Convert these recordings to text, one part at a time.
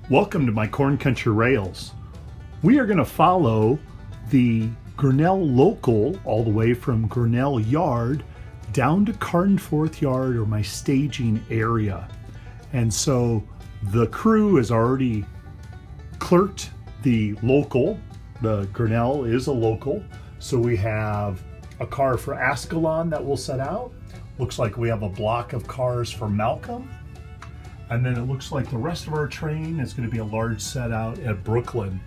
Welcome to my Corn Country Rails. We are going to follow the Grinnell Local all the way from Grinnell Yard down to Carnforth Yard, or my staging area. And so the crew has already clerked the local. The Grinnell is a local. So we have a car for Ascalon that will set out. Looks like we have a block of cars for Malcolm. And then it looks like the rest of our train is going to be a large set out at Brooklyn.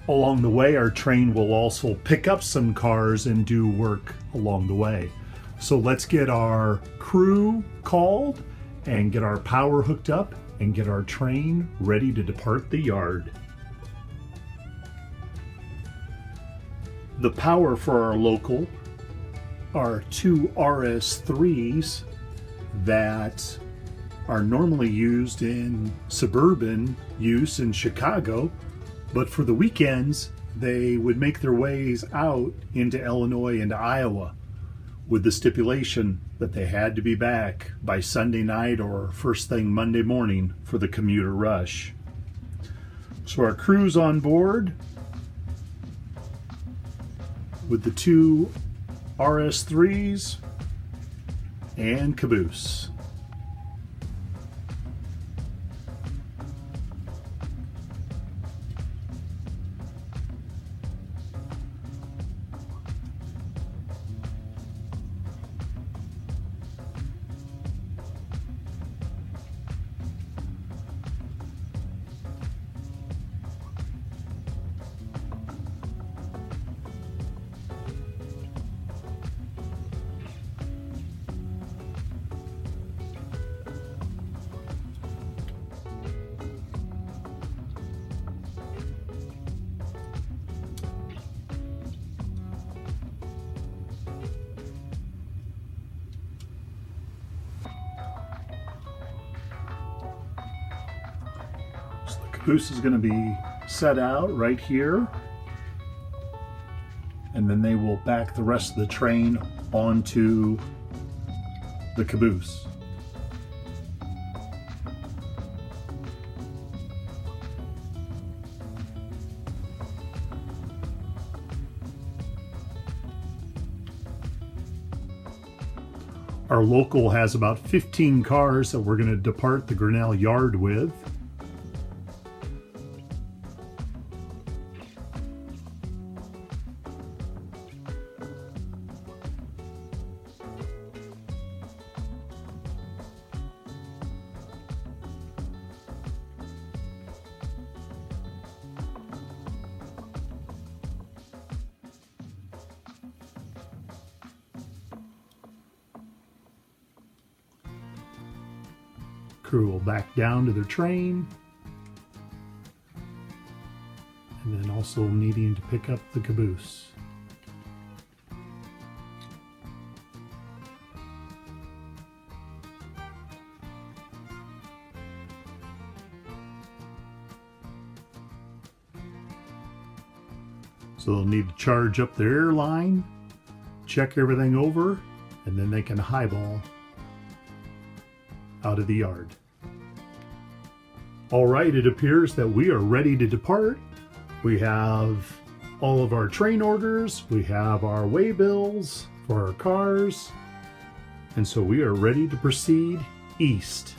Along the way, our train will also pick up some cars and do work along the way. So let's get our crew called and get our power hooked up and get our train ready to depart the yard. The power for our local are two RS3s that are normally used in suburban use in Chicago, but for the weekends they would make their ways out into Illinois and Iowa, with the stipulation that they had to be back by Sunday night or first thing Monday morning for the commuter rush. So our crew's on board with the two RS3s and caboose. Caboose is going to be set out right here, and then they will back the rest of the train onto the caboose. Our local has about 15 cars that we're going to depart the Grinnell Yard with. Crew will back down to their train, and then also needing to pick up the caboose. So they'll need to charge up their airline, check everything over, and then they can highball out of the yard. All right, it appears that we are ready to depart. We have all of our train orders, we have our waybills for our cars, and so we are ready to proceed east.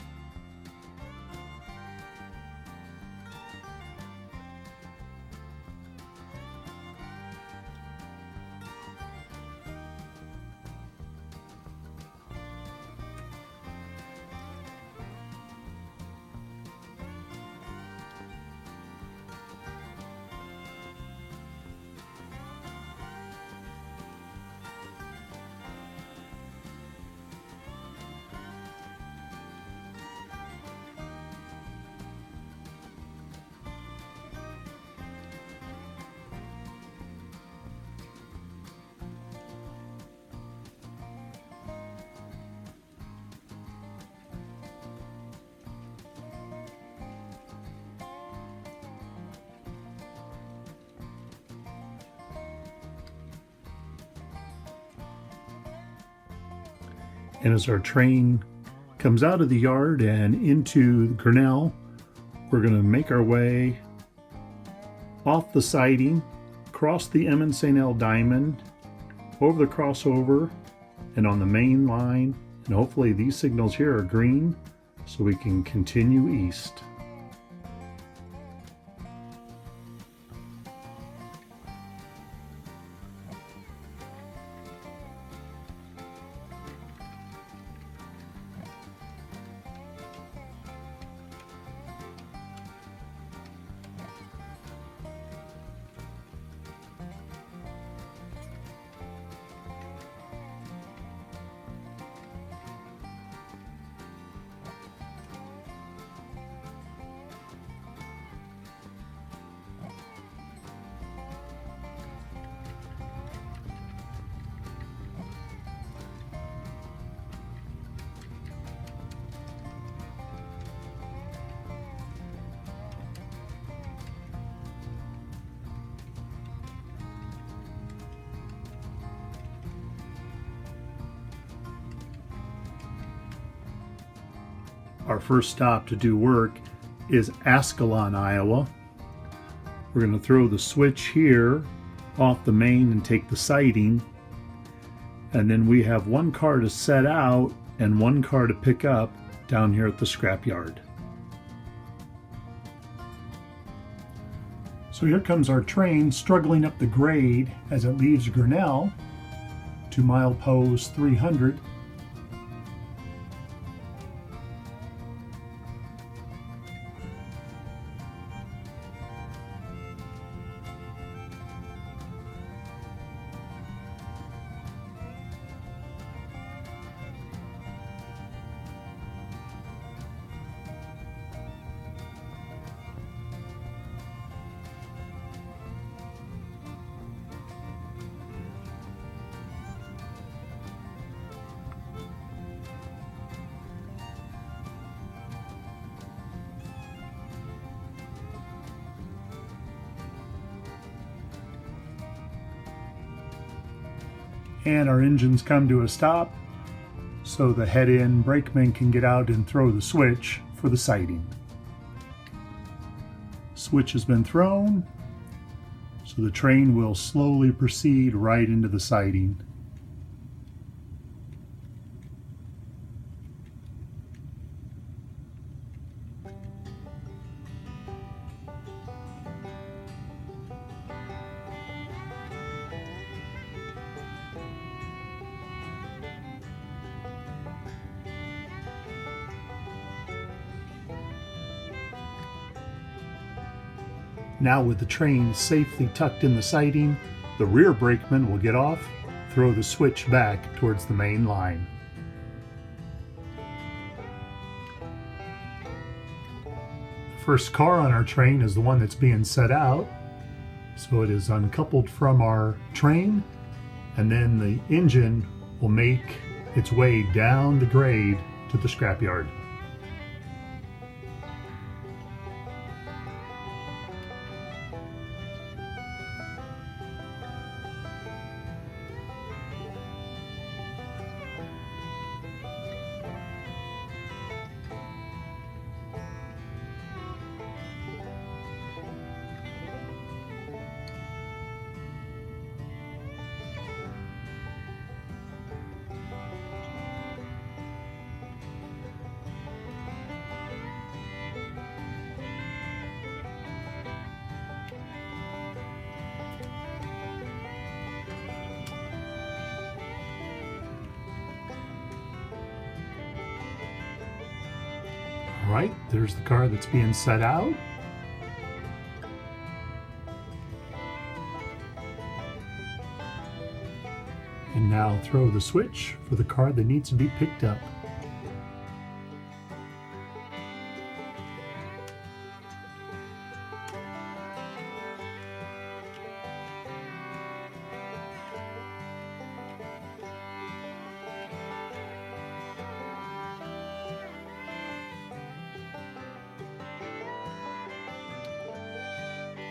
And as our train comes out of the yard and into Grinnell, We're going to make our way off the siding, across the M and St. L diamond, over the crossover, and on the main line. And hopefully these signals here are green so we can continue east. Our first stop to do work is Ascalon, Iowa. We're going to throw the switch here off the main and take the siding. And then we have one car to set out and one car to pick up down here at the scrapyard. So here comes our train struggling up the grade as it leaves Grinnell to milepost 300. And our engines come to a stop so the head-end brakeman can get out and throw the switch for the siding. Switch has been thrown, so the train will slowly proceed right into the siding. Now with the train safely tucked in the siding, the rear brakeman will get off, throw the switch back towards the main line. The first car on our train is the one that's being set out. So it is uncoupled from our train, and then the engine will make its way down the grade to the scrapyard. All right, there's the car that's being set out. And now throw the switch for the car that needs to be picked up.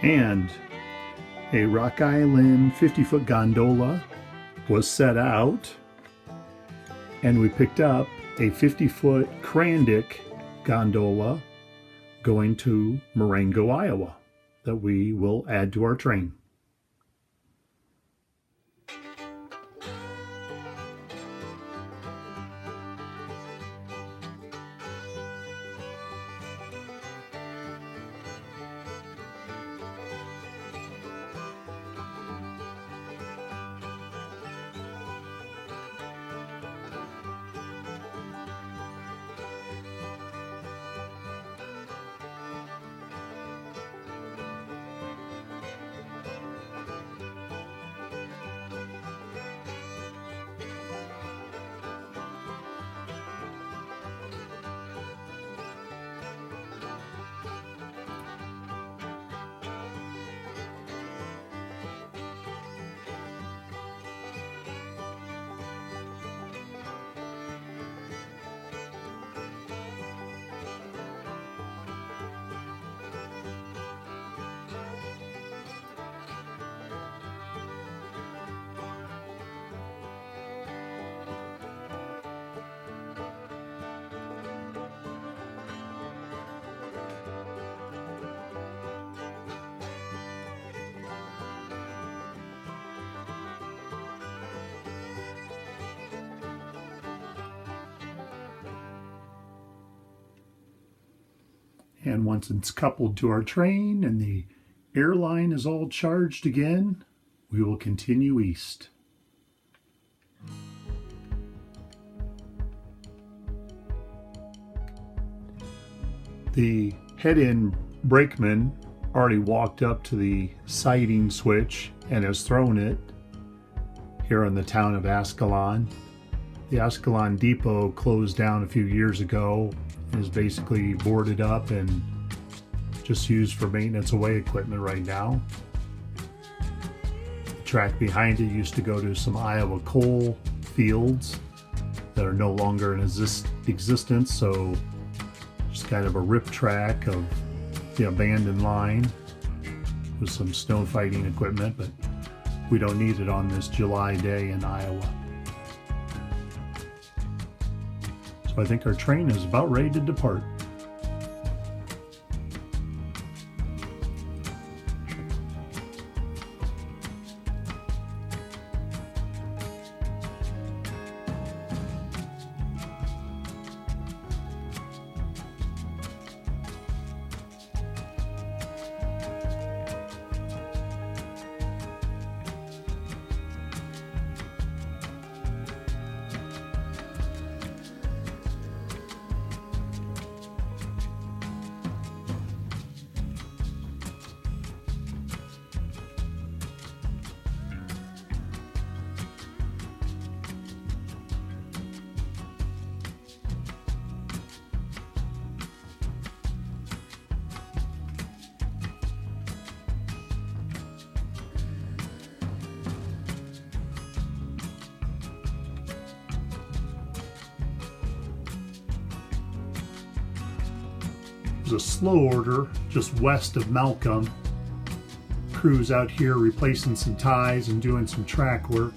And a Rock Island 50-foot gondola was set out, and we picked up a 50-foot Crandic gondola going to Marengo, Iowa, that we will add to our train. And once it's coupled to our train and the airline is all charged again, we will continue east. The head-in brakeman already walked up to the siding switch and has thrown it here in the town of Ascalon. The Ascalon depot closed down a few years ago and is basically boarded up and just used for maintenance away equipment right now. The track behind it used to go to some Iowa coal fields that are no longer in existence, so just kind of a rip track of the abandoned line with some snow fighting equipment, but we don't need it on this July day in Iowa. So I think our train is about ready to depart. A slow order just west of Malcolm. Crews out here replacing some ties and doing some track work.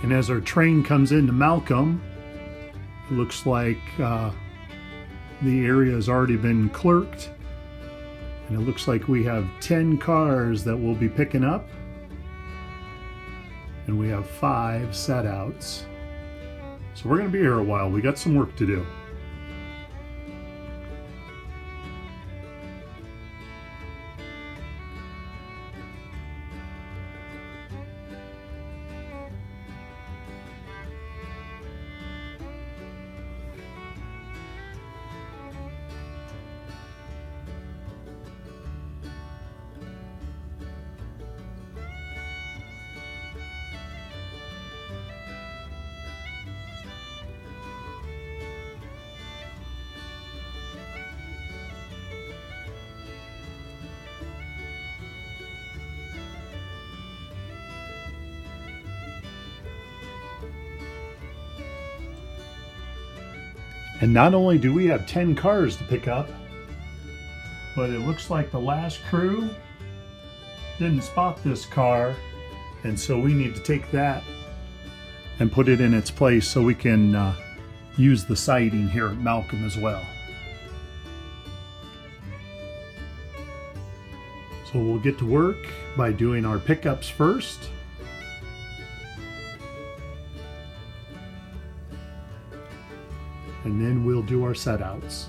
And as our train comes into Malcolm, it looks like the area has already been clerked. And it looks like we have 10 cars that we'll be picking up. And we have 5 setouts. So we're going to be here a while. We got some work to do. And not only do we have 10 cars to pick up, but it looks like the last crew didn't spot this car, and so we need to take that and put it in its place so we can use the siding here at Malcolm as well. So we'll get to work by doing our pickups first. And then we'll do our setouts.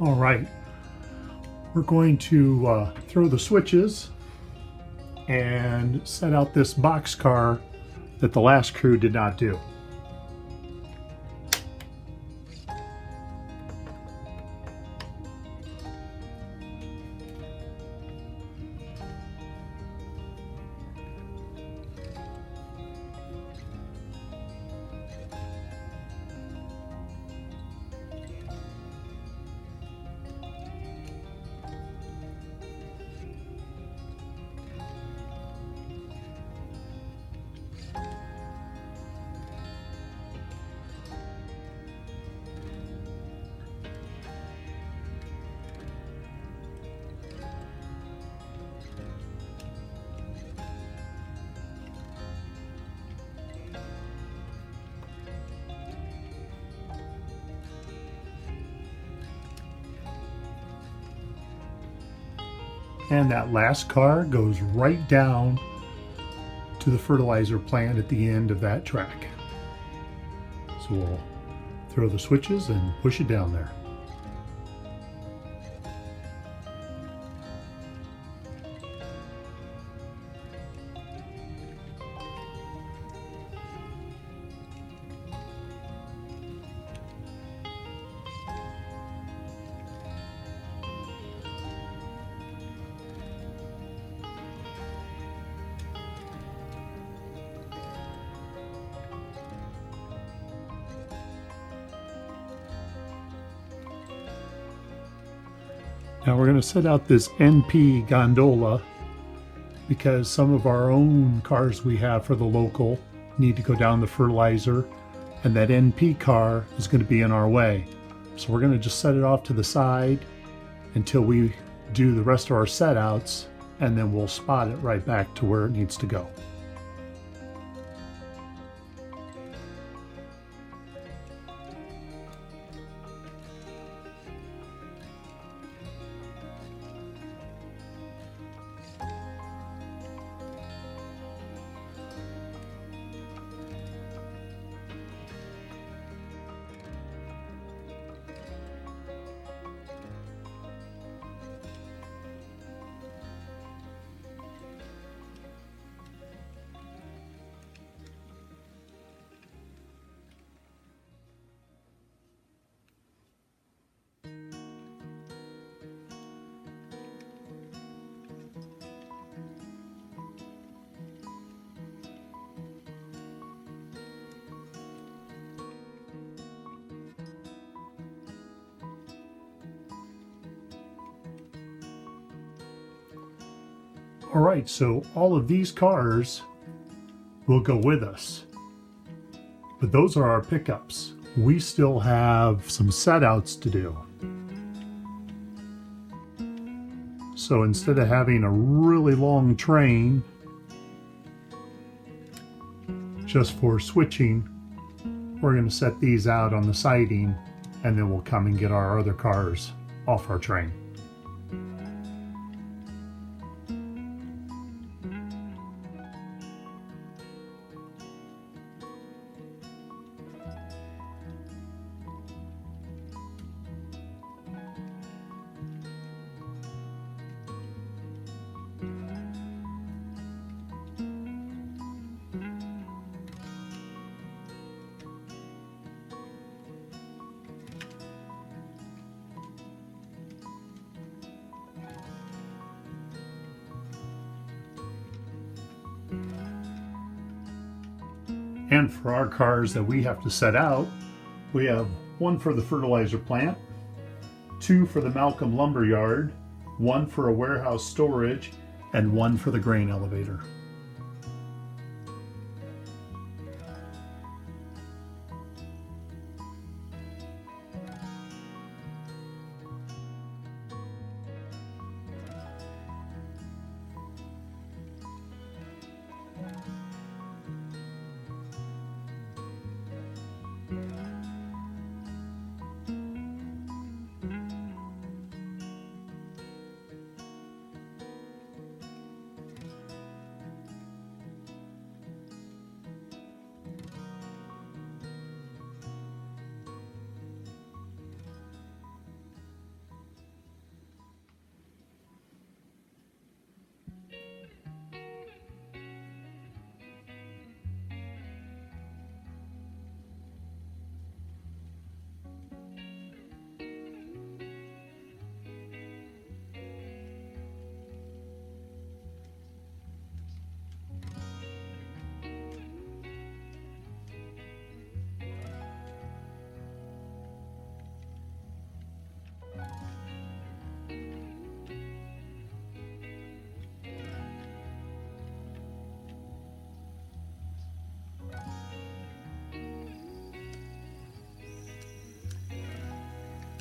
All right, we're going to throw the switches and set out this boxcar that the last crew did not do. And that last car goes right down to the fertilizer plant at the end of that track. So we'll throw the switches and push it down there. Now we're going to set out this NP gondola because some of our own cars we have for the local need to go down the fertilizer, and that NP car is going to be in our way. So we're going to just set it off to the side until we do the rest of our setouts, and then we'll spot it right back to where it needs to go. All right, so all of these cars will go with us, but those are our pickups. We still have some setouts to do. So instead of having a really long train just for switching, we're going to set these out on the siding, and then we'll come and get our other cars off our train. And for our cars that we have to set out, we have one for the fertilizer plant, two for the Malcolm lumber yard, one for a warehouse storage, and one for the grain elevator.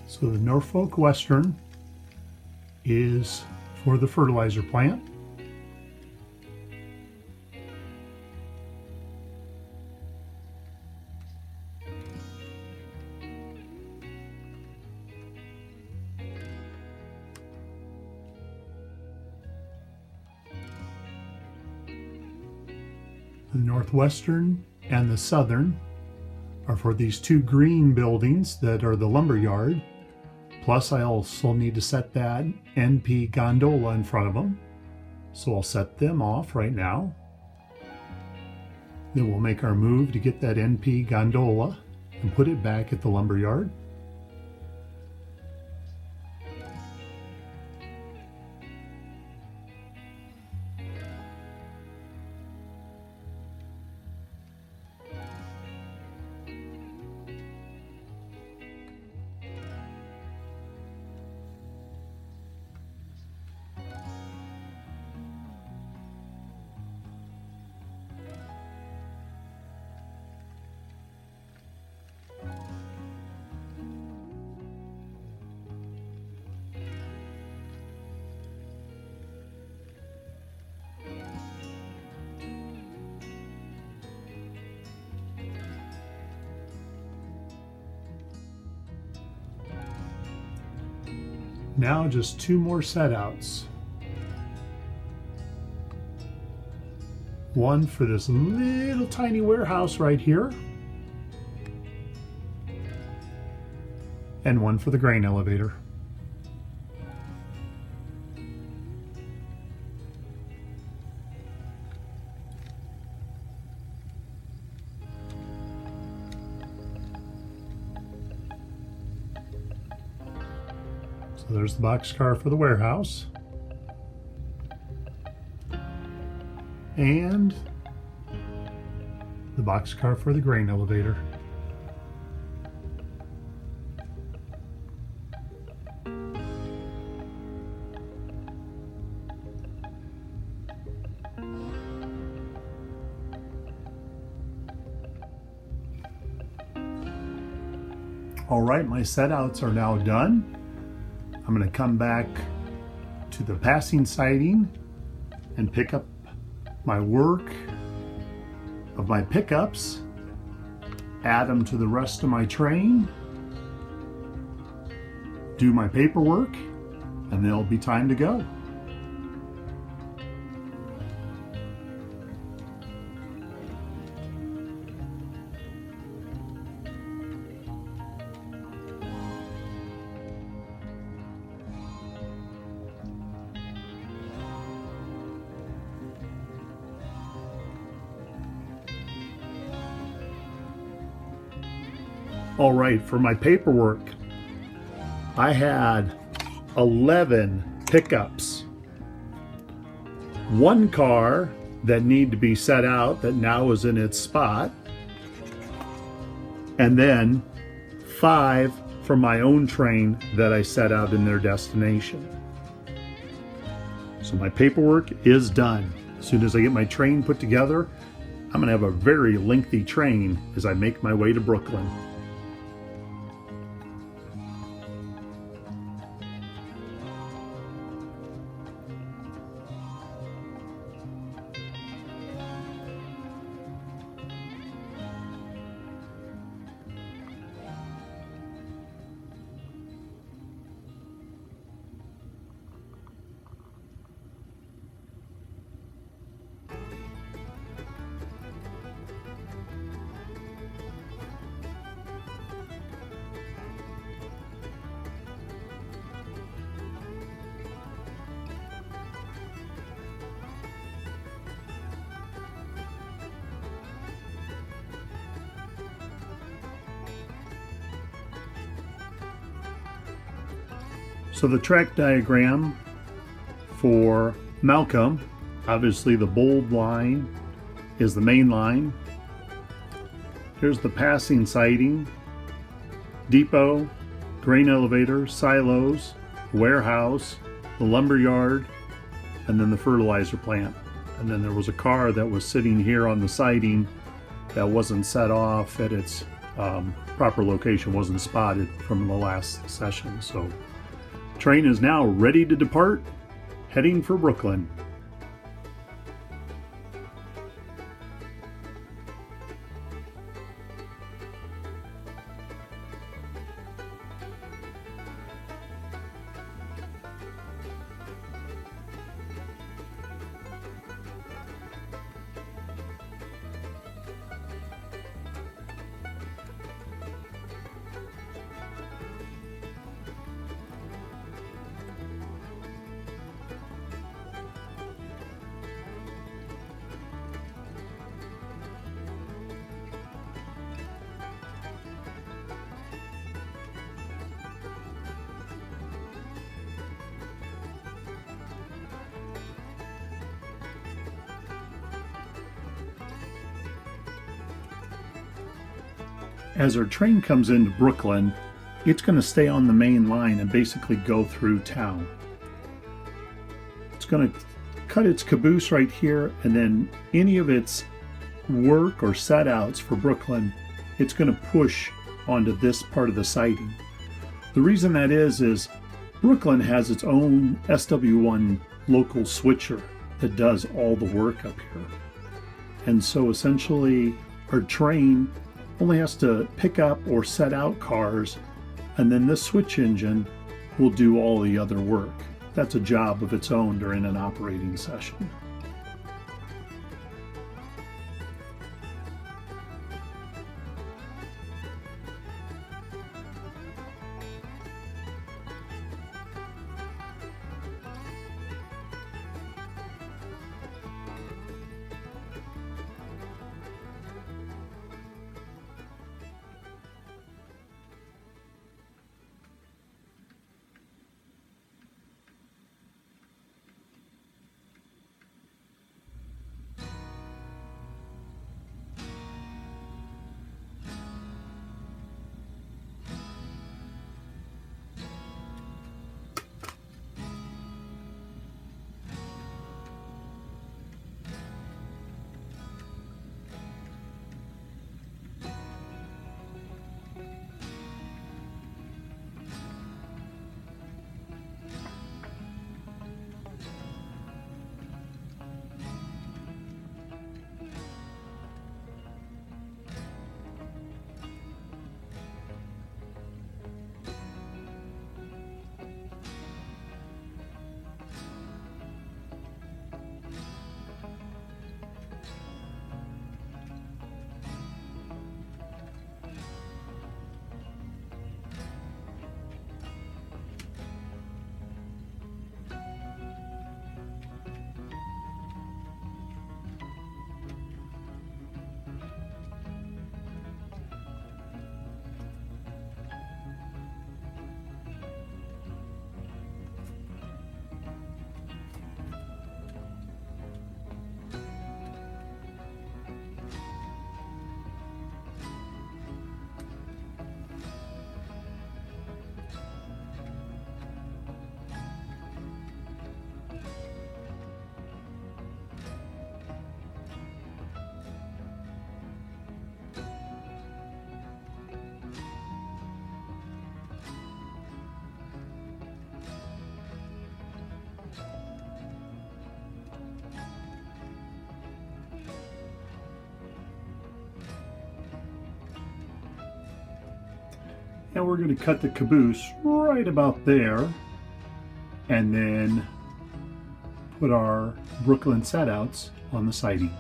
So the Norfolk Western is for the fertilizer plant. The Northwestern and the Southern are for these two green buildings that are the lumber yard. Plus I also need to set that NP gondola in front of them. So I'll set them off right now. Then we'll make our move to get that NP gondola and put it back at the lumber yard. Now just two more setouts. One for this little tiny warehouse right here, and one for the grain elevator. So there's the boxcar for the warehouse. And the boxcar for the grain elevator. All right, my setouts are now done. I'm going to come back to the passing siding and pick up my work of my pickups, add them to the rest of my train, do my paperwork, and then it'll be time to go. All right, for my paperwork, I had 11 pickups. One car that needed to be set out that now is in its spot. And then 5 from my own train that I set out in their destination. So my paperwork is done. As soon as I get my train put together, I'm gonna have a very lengthy train as I make my way to Brooklyn. So the track diagram for Malcolm, obviously the bold line is the main line. Here's the passing siding, depot, grain elevator, silos, warehouse, the lumber yard, and then the fertilizer plant. And then there was a car that was sitting here on the siding that wasn't set off at its proper location, wasn't spotted from the last session. So train is now ready to depart, heading for Brooklyn. As our train comes into Brooklyn, it's going to stay on the main line and basically go through town. It's going to cut its caboose right here, and then any of its work or setouts for Brooklyn, it's going to push onto this part of the siding. The reason that is Brooklyn has its own SW1 local switcher that does all the work up here. And so essentially our train only has to pick up or set out cars, and then this switch engine will do all the other work. That's a job of its own during an operating session. And we're going to cut the caboose right about there, and then put our Brooklyn setouts on the siding.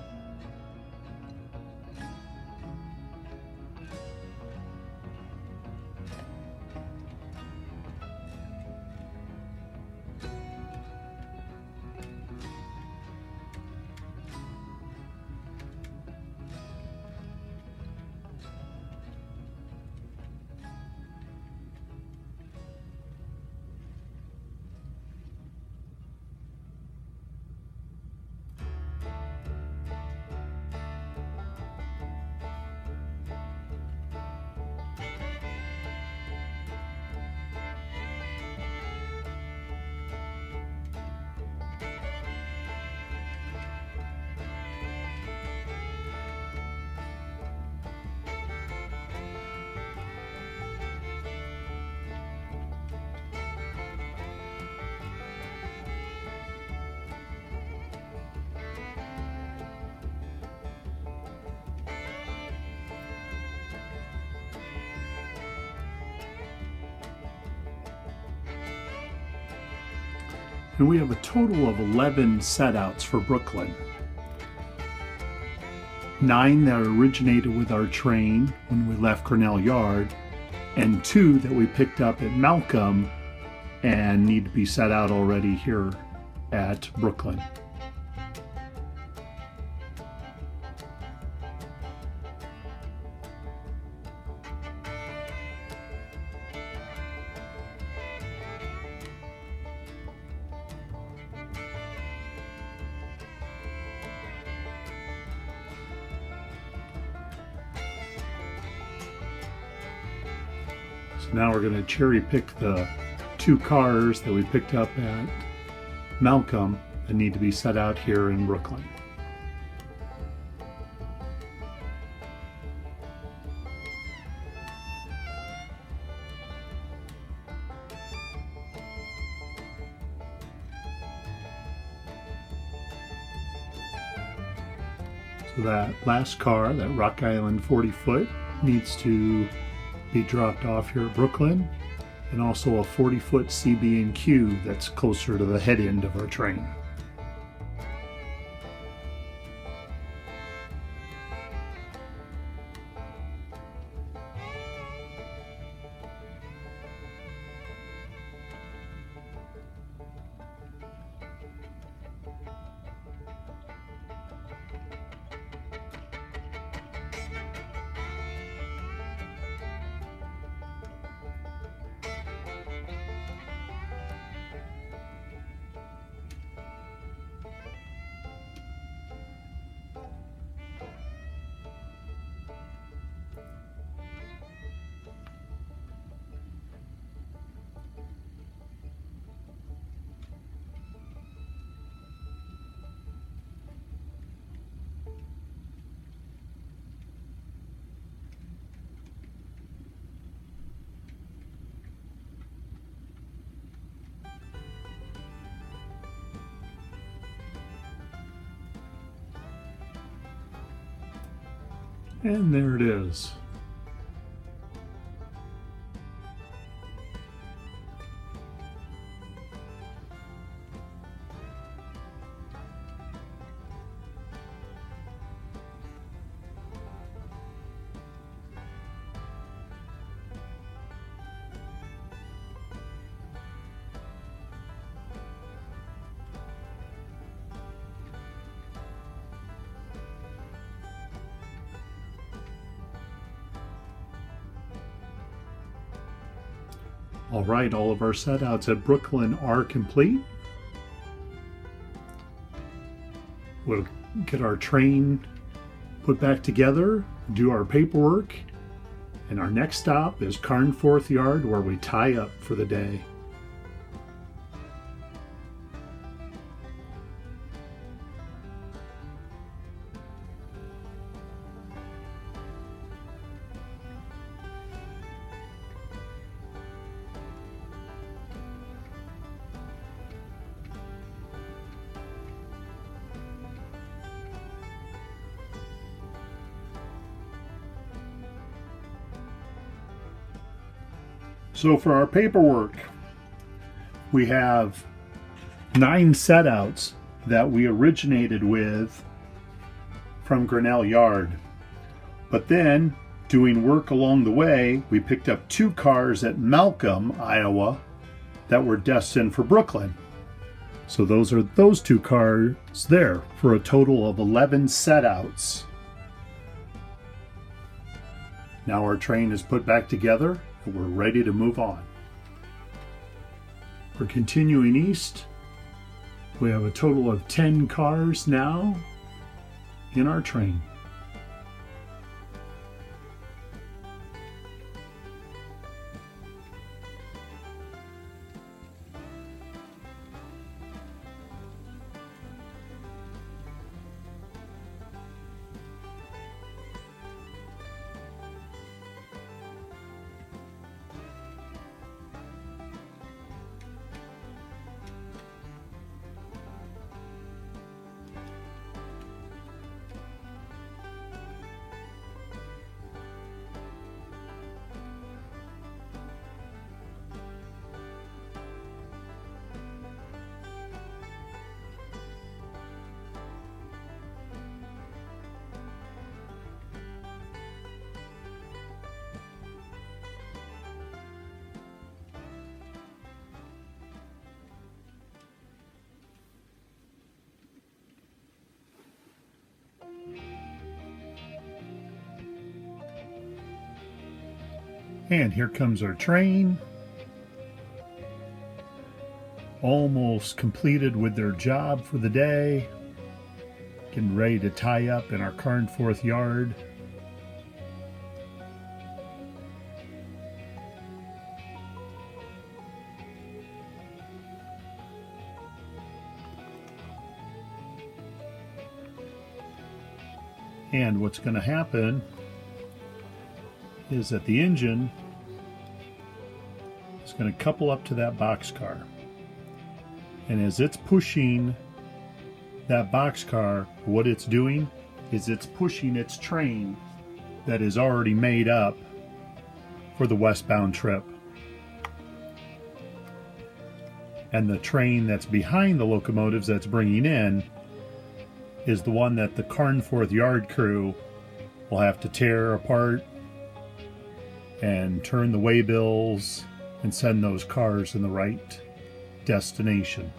And we have a total of 11 setouts for Brooklyn. 9 that originated with our train when we left Grinnell Yard, and 2 that we picked up at Malcolm and need to be set out already here at Brooklyn. So now we're going to cherry pick the 2 cars that we picked up at Malcolm that need to be set out here in Brooklyn. So that last car, that Rock Island 40-foot, needs to be dropped off here at Brooklyn, and also a 40-foot CB&Q that's closer to the head end of our train. And there it is. All right, all of our setouts at Brooklyn are complete. We'll get our train put back together, do our paperwork, and our next stop is Carnforth Yard, where we tie up for the day. So for our paperwork, we have 9 setouts that we originated with from Grinnell Yard. But then, doing work along the way, we picked up 2 cars at Malcolm, Iowa, that were destined for Brooklyn. So those are those 2 cars there for a total of 11 setouts. Now our train is put back together and we're ready to move on. We're continuing east. We have a total of 10 cars now in our train. And here comes our train. Almost completed with their job for the day. Getting ready to tie up in our Carnforth yard. And what's going to happen is that the engine is going to couple up to that boxcar. And as it's pushing that boxcar, what it's doing is it's pushing its train that is already made up for the westbound trip. And the train that's behind the locomotives that's bringing in is the one that the Carnforth yard crew will have to tear apart and turn the waybills and send those cars in the right destination.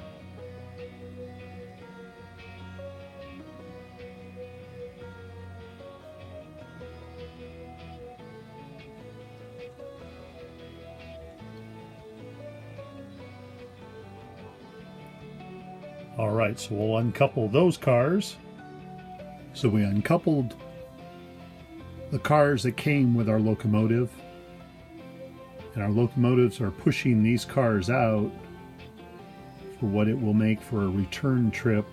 All right, so we'll uncouple those cars. So we uncoupled the cars that came with our locomotive. And our locomotives are pushing these cars out for what it will make for a return trip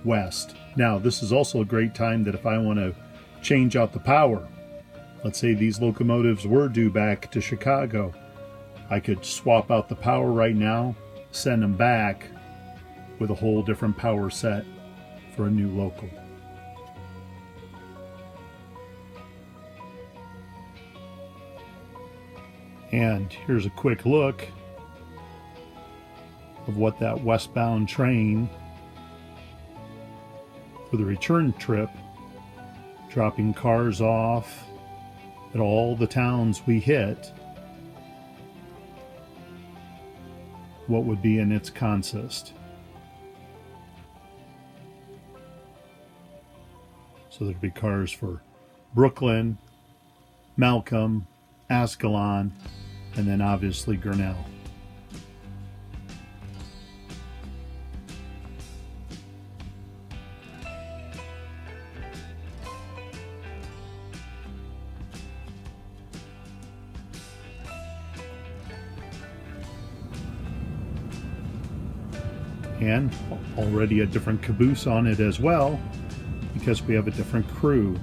west. Now, this is also a great time that if I want to change out the power, let's say these locomotives were due back to Chicago, I could swap out the power right now, send them back with a whole different power set for a new local. And here's a quick look of what that westbound train for the return trip, dropping cars off at all the towns we hit, what would be in its consist. So there'd be cars for Brooklyn, Malcolm, Ascalon, and then obviously Grinnell. And already a different caboose on it as well, because we have a different crew.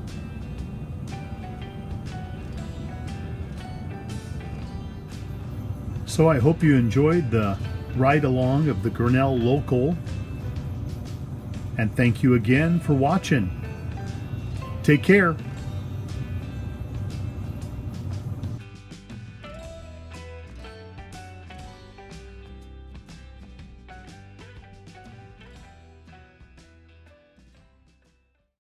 So I hope you enjoyed the ride along of the Grinnell Local, and thank you again for watching. Take care.